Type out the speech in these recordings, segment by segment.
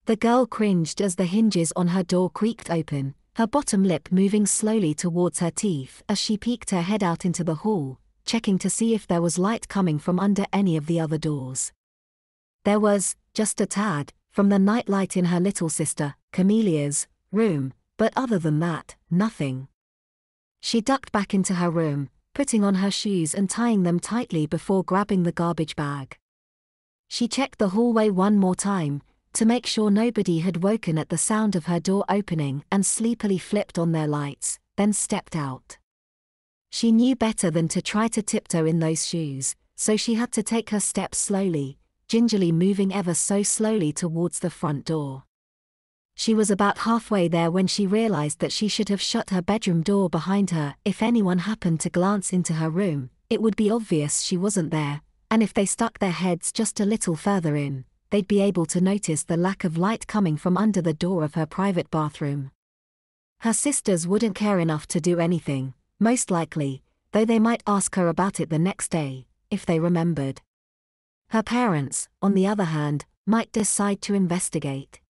The girl cringed as the hinges on her door creaked open, her bottom lip moving slowly towards her teeth as she peeked her head out into the hall, checking to see if there was light coming from under any of the other doors. There was, just a tad, from the nightlight in her little sister, Camelia's, room, but other than that, nothing. She ducked back into her room, putting on her shoes and tying them tightly before grabbing the garbage bag. She checked the hallway one more time, to make sure nobody had woken at the sound of her door opening and sleepily flipped on their lights, then stepped out. She knew better than to try to tiptoe in those shoes, so she had to take her steps slowly, gingerly moving ever so slowly towards the front door. She was about halfway there when she realized that she should have shut her bedroom door behind her. If anyone happened to glance into her room, it would be obvious she wasn't there, and if they stuck their heads just a little further in, they'd be able to notice the lack of light coming from under the door of her private bathroom. Her sisters wouldn't care enough to do anything, most likely, though they might ask her about it the next day, if they remembered. Her parents, on the other hand, might decide to investigate.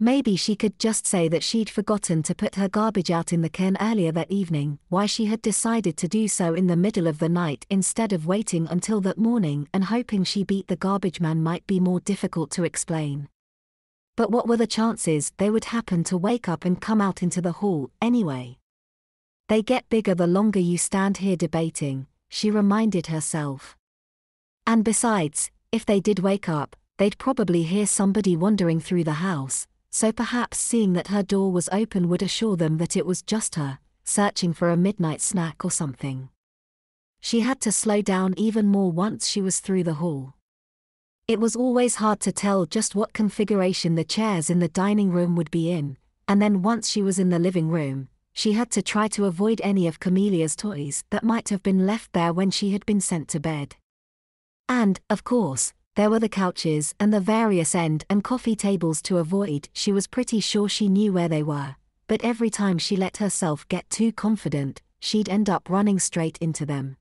Maybe she could just say that she'd forgotten to put her garbage out in the can earlier that evening, why she had decided to do so in the middle of the night instead of waiting until that morning and hoping she beat the garbage man might be more difficult to explain. But what were the chances they would happen to wake up and come out into the hall anyway? They get bigger the longer you stand here debating, she reminded herself. And besides, if they did wake up, they'd probably hear somebody wandering through the house, so perhaps seeing that her door was open would assure them that it was just her, searching for a midnight snack or something. She had to slow down even more once she was through the hall. It was always hard to tell just what configuration the chairs in the dining room would be in, and then once she was in the living room, she had to try to avoid any of Camelia's toys that might have been left there when she had been sent to bed. And, of course, there were the couches and the various end and coffee tables to avoid. She was pretty sure she knew where they were, but every time she let herself get too confident, she'd end up running straight into them.